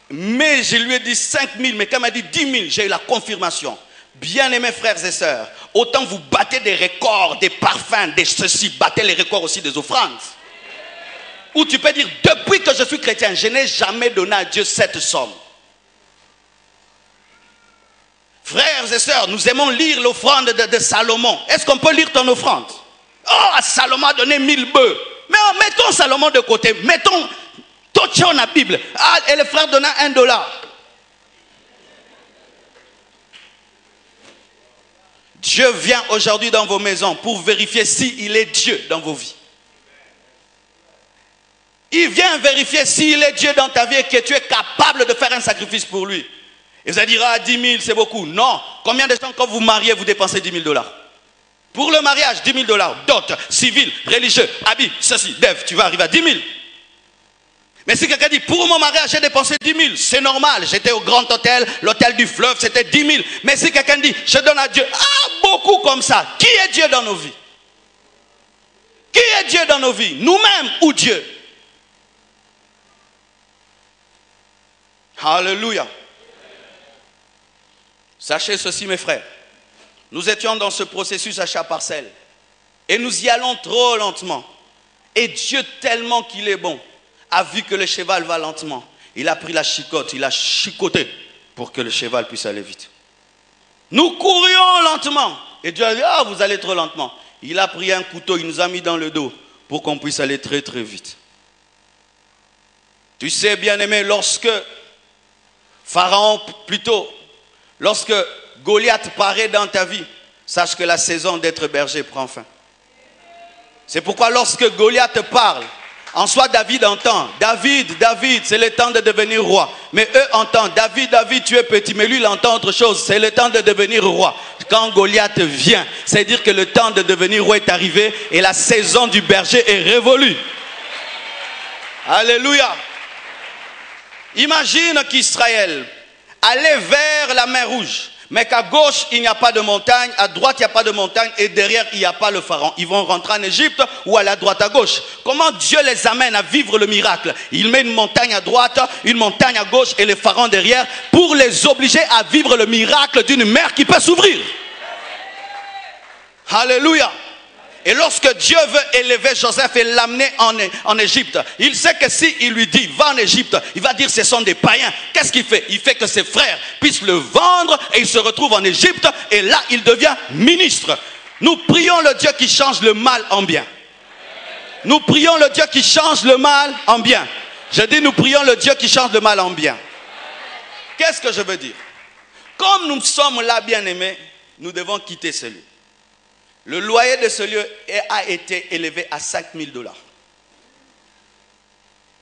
Mais je lui ai dit 5 000, mais quand elle m'a dit 10 000, j'ai eu la confirmation. Bien-aimés frères et sœurs, autant vous battez des records, des parfums, des ceci, battez les records aussi des offrandes. Ou tu peux dire, depuis que je suis chrétien, je n'ai jamais donné à Dieu cette somme. Frères et sœurs, nous aimons lire l'offrande de Salomon. Est-ce qu'on peut lire ton offrande? Oh, Salomon a donné 1000 bœufs. Mais mettons Salomon de côté. Mettons Tocho la Bible. Ah, et le frère donna $1. Dieu vient aujourd'hui dans vos maisons pour vérifier s'il est Dieu dans vos vies. Il vient vérifier s'il est Dieu dans ta vie et que tu es capable de faire un sacrifice pour lui. Et vous allez dire, ah, 10 000 c'est beaucoup. Non. Combien de temps quand vous mariez, vous dépensez 10 000 $? Pour le mariage, 10 000 $. Dot, civil, religieux, habit, ceci, dev, tu vas arriver à 10 000. Mais si quelqu'un dit, pour mon mariage, j'ai dépensé 10 000, c'est normal. J'étais au grand hôtel, l'hôtel du fleuve, c'était 10 000. Mais si quelqu'un dit, je donne à Dieu, ah, beaucoup comme ça. Qui est Dieu dans nos vies? Qui est Dieu dans nos vies? Nous-mêmes ou Dieu? Alléluia. Sachez ceci, mes frères. Nous étions dans ce processus achat parcelle. Et nous y allons trop lentement. Et Dieu, tellement qu'il est bon, a vu que le cheval va lentement. Il a pris la chicotte, il a chicoté pour que le cheval puisse aller vite. Nous courions lentement. Et Dieu a dit, ah, vous allez trop lentement. Il a pris un couteau, il nous a mis dans le dos pour qu'on puisse aller très très vite. Tu sais, bien-aimé, lorsque Pharaon, plutôt, lorsque Goliath paraît dans ta vie, sache que la saison d'être berger prend fin. C'est pourquoi lorsque Goliath parle, en soi David entend, David, c'est le temps de devenir roi. Mais eux entendent, David, tu es petit. Mais lui, il entend autre chose, c'est le temps de devenir roi. Quand Goliath vient, c'est dire que le temps de devenir roi est arrivé et la saison du berger est révolue. Alléluia. Imagine qu'Israël allait vers la mer Rouge. Mais qu'à gauche, il n'y a pas de montagne, à droite, il n'y a pas de montagne, et derrière, il n'y a pas le pharaon. Ils vont rentrer en Égypte ou aller à droite, à gauche. Comment Dieu les amène à vivre le miracle? Il met une montagne à droite, une montagne à gauche et le pharaon derrière pour les obliger à vivre le miracle d'une mer qui peut s'ouvrir. Alléluia. Et lorsque Dieu veut élever Joseph et l'amener en Égypte, il sait que s'il lui dit va en Égypte, il va dire ce sont des païens. Qu'est-ce qu'il fait? Il fait que ses frères puissent le vendre et il se retrouve en Égypte et là il devient ministre. Nous prions le Dieu qui change le mal en bien. Nous prions le Dieu qui change le mal en bien. Je dis nous prions le Dieu qui change le mal en bien. Qu'est-ce que je veux dire? Comme nous sommes là bien-aimés, nous devons quitter ce lieu. Le loyer de ce lieu a été élevé à 5 000 $.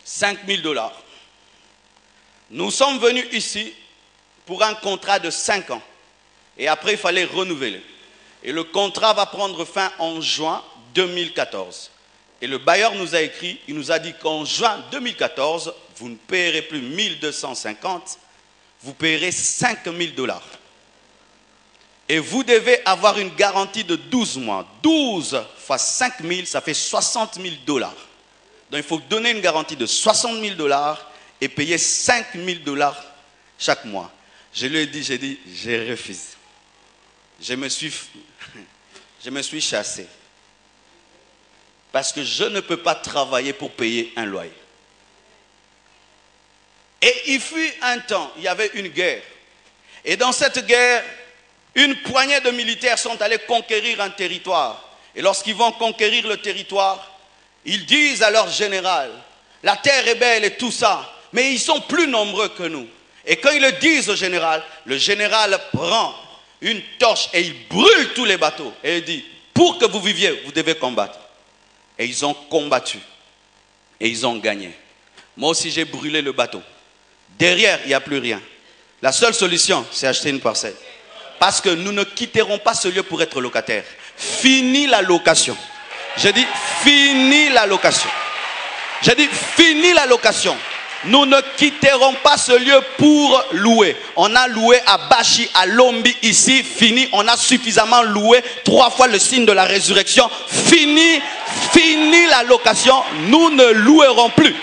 5 000 $. Nous sommes venus ici pour un contrat de 5 ans. Et après, il fallait renouveler. Et le contrat va prendre fin en juin 2014. Et le bailleur nous a écrit, il nous a dit qu'en juin 2014, vous ne payerez plus 1 250, vous payerez 5 000 $. Et vous devez avoir une garantie de 12 mois. 12 fois 5 000, ça fait 60 000 $. Donc il faut donner une garantie de 60 000 $ et payer 5 000 $ chaque mois. Je lui ai dit, j'ai refusé. Je me suis chassé. Parce que je ne peux pas travailler pour payer un loyer. Et il fut un temps, il y avait une guerre. Et dans cette guerre, une poignée de militaires sont allés conquérir un territoire. Et lorsqu'ils vont conquérir le territoire, ils disent à leur général, la terre est belle et tout ça, mais ils sont plus nombreux que nous. Et quand ils le disent au général, le général prend une torche et il brûle tous les bateaux. Et il dit, pour que vous viviez, vous devez combattre. Et ils ont combattu. Et ils ont gagné. Moi aussi, j'ai brûlé le bateau. Derrière, il n'y a plus rien. La seule solution, c'est acheter une parcelle. Parce que nous ne quitterons pas ce lieu pour être locataires. Fini la location. Je dis, fini la location. Je dis, fini la location. Nous ne quitterons pas ce lieu pour louer. On a loué à Bachi, à Lombi, ici, fini. On a suffisamment loué 3 fois le signe de la résurrection. Fini, fini la location. Nous ne louerons plus.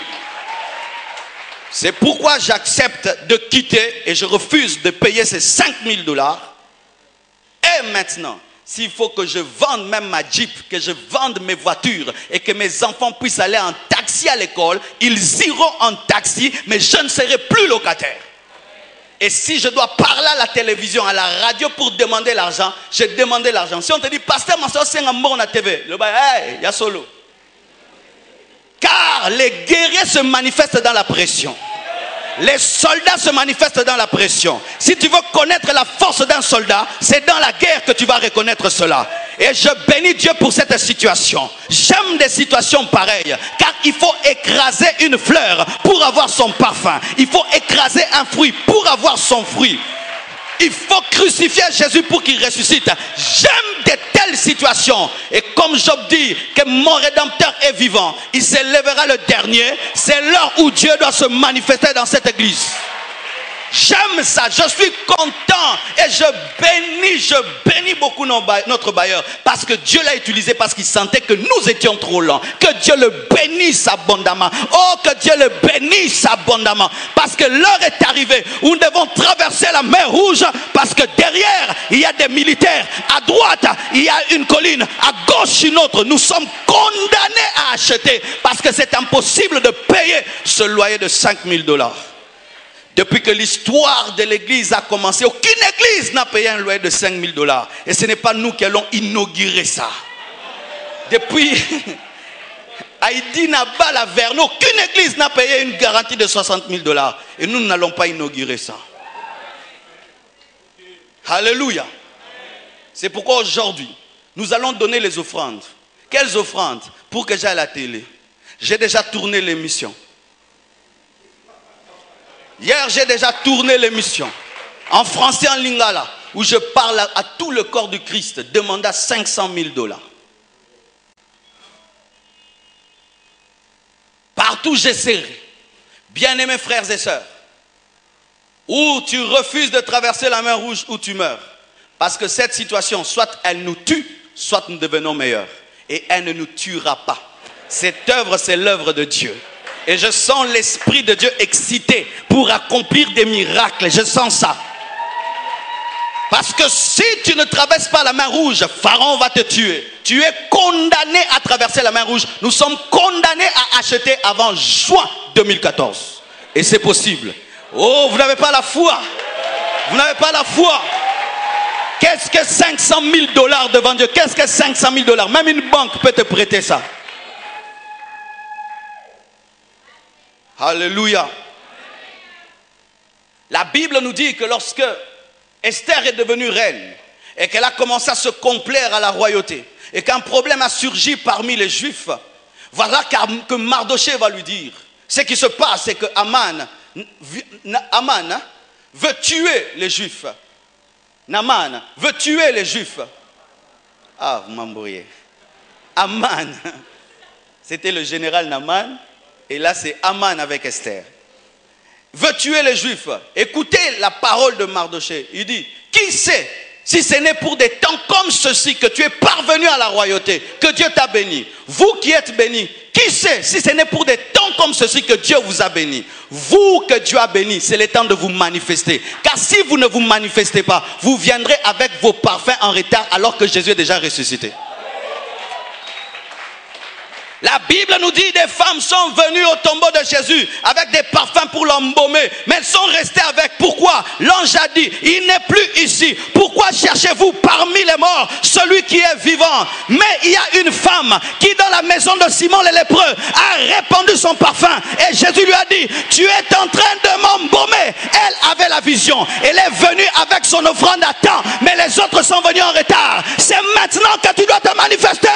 C'est pourquoi j'accepte de quitter et je refuse de payer ces 5 000 $. Et maintenant, s'il faut que je vende même ma Jeep, que je vende mes voitures et que mes enfants puissent aller en taxi à l'école, ils iront en taxi, mais je ne serai plus locataire. Et si je dois parler à la télévision, à la radio pour demander l'argent, je demande l'argent. Si on te dit, pasteur, c'est un bon à TV, le bail, hey, il y a solo. Car les guerriers se manifestent dans la pression. Les soldats se manifestent dans la pression. Si tu veux connaître la force d'un soldat, c'est dans la guerre que tu vas reconnaître cela. Et je bénis Dieu pour cette situation. J'aime des situations pareilles. Car il faut écraser une fleur pour avoir son parfum. Il faut écraser un fruit pour avoir son fruit. Il faut crucifier Jésus pour qu'il ressuscite. J'aime de telles situations. Et comme Job dit que mon Rédempteur est vivant, il s'élèvera le dernier. C'est l'heure où Dieu doit se manifester dans cette église. J'aime ça, je suis content et je bénis beaucoup notre bailleur parce que Dieu l'a utilisé parce qu'il sentait que nous étions trop lents. Que Dieu le bénisse abondamment. Oh, que Dieu le bénisse abondamment parce que l'heure est arrivée où nous devons traverser la mer Rouge parce que derrière il y a des militaires, à droite il y a une colline, à gauche une autre. Nous sommes condamnés à acheter parce que c'est impossible de payer ce loyer de 5 000 $. Depuis que l'histoire de l'église a commencé, aucune église n'a payé un loyer de 5 000 $. Et ce n'est pas nous qui allons inaugurer ça. Depuis Haïti Nabal à Vernon, aucune église n'a payé une garantie de 60 000 $. Et nous n'allons pas inaugurer ça. Alléluia. C'est pourquoi aujourd'hui, nous allons donner les offrandes. Quelles offrandes? Pour que j'aille à la télé. J'ai déjà tourné l'émission. Hier, j'ai déjà tourné l'émission en français, en lingala, où je parle à tout le corps du Christ, demanda 500 000 $. Partout, j'essaierai. Bien-aimés frères et sœurs, Ou tu refuses de traverser la mer Rouge ou tu meurs. Parce que cette situation, soit elle nous tue, soit nous devenons meilleurs. Et elle ne nous tuera pas. Cette œuvre, c'est l'œuvre de Dieu. Et je sens l'Esprit de Dieu excité pour accomplir des miracles. Je sens ça. Parce que si tu ne traverses pas la mer Rouge, Pharaon va te tuer. Tu es condamné à traverser la mer Rouge. Nous sommes condamnés à acheter avant juin 2014. Et c'est possible. Oh, vous n'avez pas la foi. Vous n'avez pas la foi. Qu'est-ce que 500 000 $ devant Dieu? Qu'est-ce que 500 000 $? Même une banque peut te prêter ça. Alléluia. La Bible nous dit que lorsque Esther est devenue reine et qu'elle a commencé à se complaire à la royauté et qu'un problème a surgi parmi les Juifs, voilà que Mardoché va lui dire. Ce qui se passe, c'est que Aman veut tuer les Juifs. Naman veut tuer les Juifs. Ah, vous m'embrouillez. Aman, c'était le général Naman, et là c'est Aman avec Esther. Veut tuer les Juifs. Écoutez la parole de Mardoché. Il dit, qui sait si ce n'est pour des temps comme ceci que tu es parvenu à la royauté, que Dieu t'a béni. Vous qui êtes bénis, qui sait si ce n'est pour des temps comme ceci que Dieu vous a béni. Vous que Dieu a béni, c'est le temps de vous manifester. Car si vous ne vous manifestez pas, vous viendrez avec vos parfums en retard alors que Jésus est déjà ressuscité. La Bible nous dit des femmes sont venues au tombeau de Jésus avec des parfums pour l'embaumer. Mais elles sont restées avec. Pourquoi? L'ange a dit, il n'est plus ici. Pourquoi cherchez-vous parmi les morts celui qui est vivant? Mais il y a une femme qui dans la maison de Simon le lépreux a répandu son parfum. Et Jésus lui a dit, tu es en train de m'embaumer. Elle avait la vision. Elle est venue avec son offrande à temps. Mais les autres sont venus en retard. C'est maintenant que tu dois te manifester.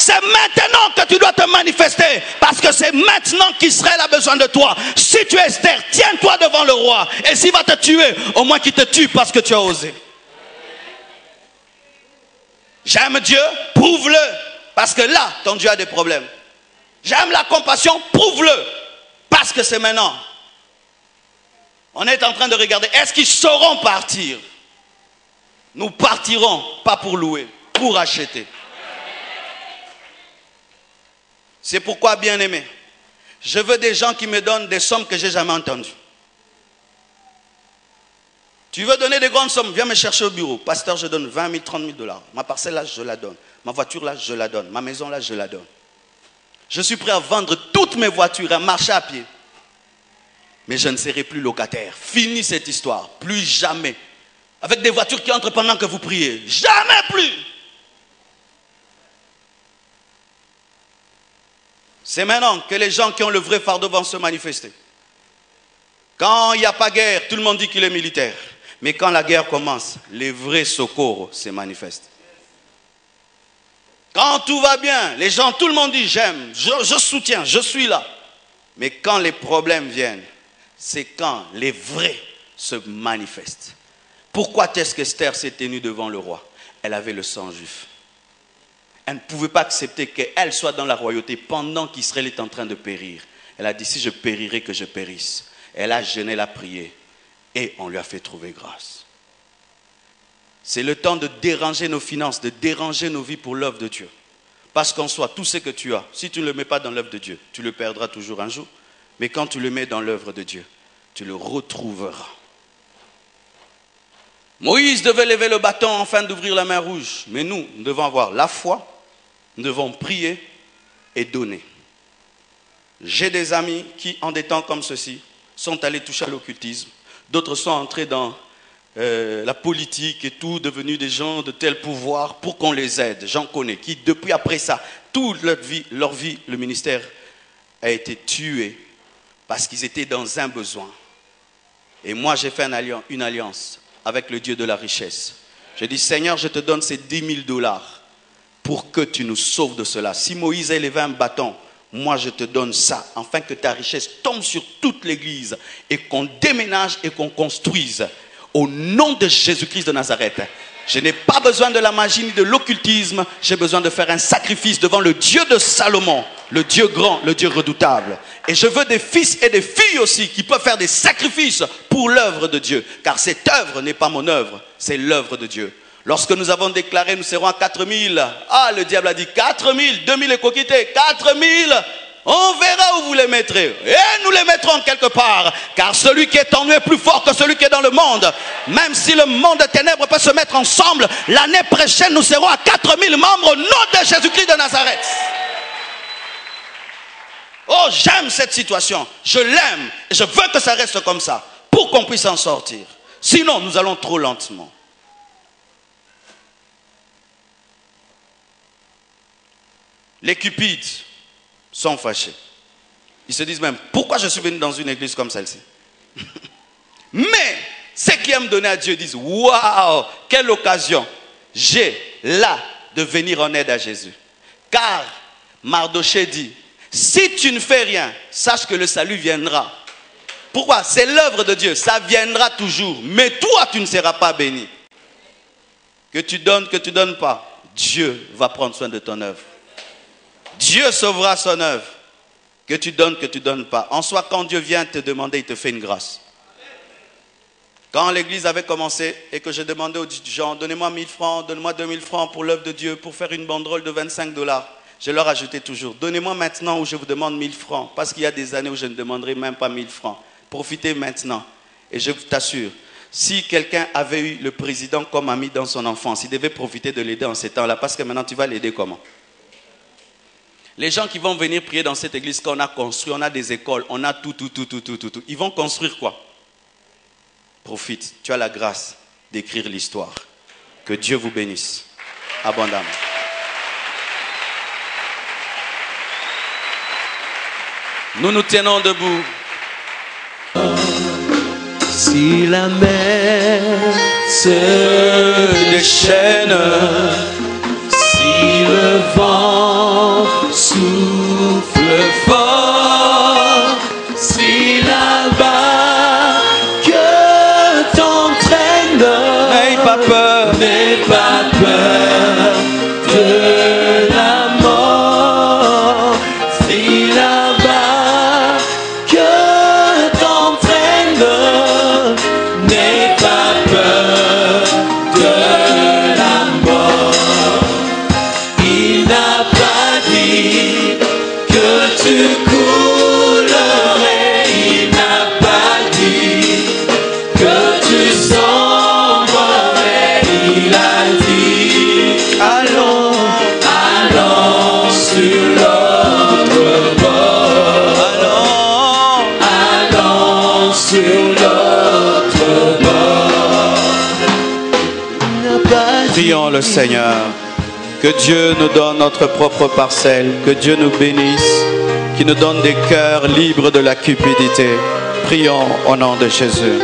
C'est maintenant que tu dois te manifester. Parce que c'est maintenant qu'Israël a besoin de toi. Si tu es Esther, tiens-toi devant le roi. Et s'il va te tuer, au moins qu'il te tue parce que tu as osé. J'aime Dieu, prouve-le. Parce que là, ton Dieu a des problèmes. J'aime la compassion, prouve-le. Parce que c'est maintenant. On est en train de regarder. Est-ce qu'ils sauront partir? Nous partirons, pas pour louer, pour acheter. C'est pourquoi, bien-aimé, je veux des gens qui me donnent des sommes que je n'ai jamais entendues. Tu veux donner des grandes sommes, viens me chercher au bureau. Pasteur, je donne 20 000, 30 000 $. Ma parcelle là, je la donne. Ma voiture là, je la donne. Ma maison là, je la donne. Je suis prêt à vendre toutes mes voitures, à marcher à pied. Mais je ne serai plus locataire. Fini cette histoire. Plus jamais. Avec des voitures qui entrent pendant que vous priez. Jamais plus. C'est maintenant que les gens qui ont le vrai fardeau vont se manifester. Quand il n'y a pas guerre, tout le monde dit qu'il est militaire. Mais quand la guerre commence, les vrais secours se manifestent. Quand tout va bien, les gens, tout le monde dit j'aime, je soutiens, je suis là. Mais quand les problèmes viennent, c'est quand les vrais se manifestent. Pourquoi est-ce qu'Esther s'est tenue devant le roi? Elle avait le sang juif. Elle ne pouvait pas accepter qu'elle soit dans la royauté pendant qu'Israël est en train de périr. Elle a dit, si je périrai, que je périsse. Elle a jeûné, elle a prié. Et on lui a fait trouver grâce. C'est le temps de déranger nos finances, de déranger nos vies pour l'œuvre de Dieu. Parce qu'en soi, tout ce que tu as, si tu ne le mets pas dans l'œuvre de Dieu, tu le perdras toujours un jour. Mais quand tu le mets dans l'œuvre de Dieu, tu le retrouveras. Moïse devait lever le bâton afin d'ouvrir la mer rouge. Mais nous devons avoir la foi. Nous devons prier et donner. J'ai des amis qui, en des temps comme ceci, sont allés toucher à l'occultisme. D'autres sont entrés dans la politique et tout, devenus des gens de tel pouvoir pour qu'on les aide. J'en connais qui, depuis après ça, toute leur vie, le ministère a été tué parce qu'ils étaient dans un besoin. Et moi, j'ai fait une alliance avec le Dieu de la richesse. J'ai dit, Seigneur, je te donne ces 10 000 $ pour que tu nous sauves de cela. Si Moïse a élevé un bâton, moi je te donne ça, afin que ta richesse tombe sur toute l'église et qu'on déménage et qu'on construise. Au nom de Jésus-Christ de Nazareth, Je n'ai pas besoin de la magie ni de l'occultisme. J'ai besoin de faire un sacrifice devant le Dieu de Salomon, le Dieu grand, le Dieu redoutable. Et je veux des fils et des filles aussi qui peuvent faire des sacrifices pour l'œuvre de Dieu. Car cette œuvre n'est pas mon œuvre, c'est l'œuvre de Dieu. Lorsque nous avons déclaré nous serons à 4000, le diable a dit 4000, 2000 est coquité, 4000. On verra où vous les mettrez. Et nous les mettrons quelque part. Car celui qui est en nous est plus fort que celui qui est dans le monde. Même si le monde des ténèbres peut se mettre ensemble, l'année prochaine, nous serons à 4000 membres au nom de Jésus-Christ de Nazareth. Oh, j'aime cette situation. Je l'aime. Et je veux que ça reste comme ça. Pour qu'on puisse en sortir. Sinon, nous allons trop lentement. Les cupides sont fâchés. Ils se disent même, pourquoi je suis venu dans une église comme celle-ci? Mais ceux qui aiment donner à Dieu disent, waouh, quelle occasion j'ai là de venir en aide à Jésus. Car Mardoché dit, si tu ne fais rien, sache que le salut viendra. Pourquoi? C'est l'œuvre de Dieu, ça viendra toujours. Mais toi, tu ne seras pas béni. Que tu donnes pas, Dieu va prendre soin de ton œuvre. Dieu sauvera son œuvre. Que tu donnes pas. En soi, quand Dieu vient te demander, il te fait une grâce. Quand l'église avait commencé et que je demandais aux gens, donnez-moi 1000 francs, donnez-moi 2000 francs pour l'œuvre de Dieu, pour faire une banderole de 25 $. Je leur ajoutais toujours, donnez-moi maintenant où je vous demande 1000 francs. Parce qu'il y a des années où je ne demanderai même pas 1000 francs. Profitez maintenant. Et je t'assure, si quelqu'un avait eu le président comme ami dans son enfance, il devait profiter de l'aider en ces temps-là. Parce que maintenant, tu vas l'aider comment? Les gens qui vont venir prier dans cette église qu'on a construit, on a des écoles, on a tout. Ils vont construire quoi? Profite, tu as la grâce d'écrire l'histoire. Que Dieu vous bénisse abondamment. Nous nous tenons debout. Si la mer se déchaîne, si le vent souffle fort, si la barque t'entraîne, N'aie pas peur, n'aie pas peur de la mort. Si la barque t'entraîne, n'aie pas peur de la mort. Il n'a pas dit que tu coulerais, il n'a pas dit que tu sombrerais, il a dit allons, allons sur l'autre bord, allons sur l'autre bord. Il n'a pas dit. prions le Seigneur. Que Dieu nous donne notre propre parcelle, que Dieu nous bénisse, qu'il nous donne des cœurs libres de la cupidité. Prions au nom de Jésus.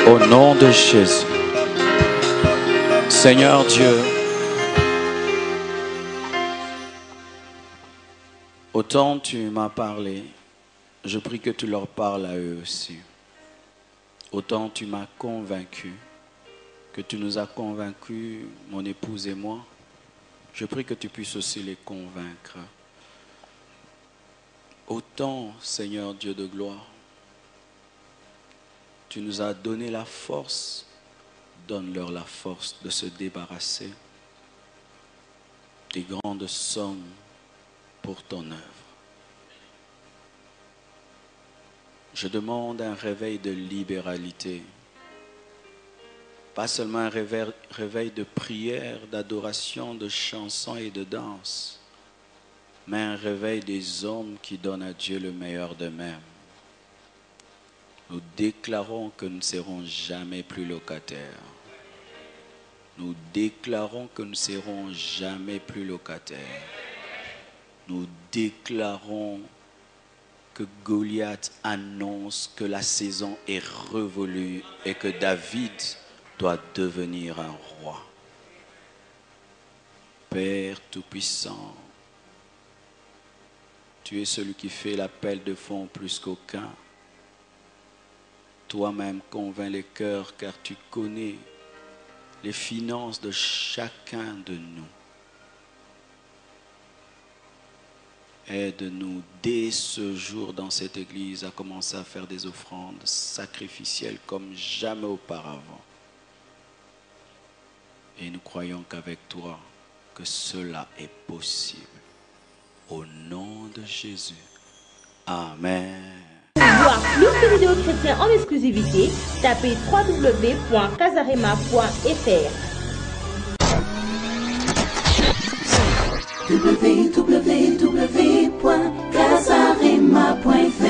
Au nom de Jésus. Seigneur Dieu, autant tu m'as parlé, je prie que tu leur parles à eux aussi. Autant tu m'as convaincu, que tu nous as convaincus, mon épouse et moi, je prie que tu puisses aussi les convaincre. Autant, Seigneur Dieu de gloire, tu nous as donné la force, donne-leur la force de se débarrasser des grandes sommes pour ton œuvre. Je demande un réveil de libéralité, pas seulement un réveil de prière, d'adoration, de chansons et de danse, mais un réveil des hommes qui donnent à Dieu le meilleur d'eux-mêmes. Nous déclarons que nous ne serons jamais plus locataires. Nous déclarons que nous ne serons jamais plus locataires. Nous déclarons que Goliath annonce que la saison est révolue et que David doit devenir un roi. Père Tout-Puissant, tu es celui qui fait l'appel de fonds plus qu'aucun. Toi-même convainc les cœurs car tu connais les finances de chacun de nous. Aide-nous dès ce jour dans cette église à commencer à faire des offrandes sacrificielles comme jamais auparavant. Et nous croyons qu'avec toi, que cela est possible. Au nom de Jésus. Amen. Pour voir plus de vidéos chrétiennes en exclusivité, tapez www.casarema.fr. www.casarema.fr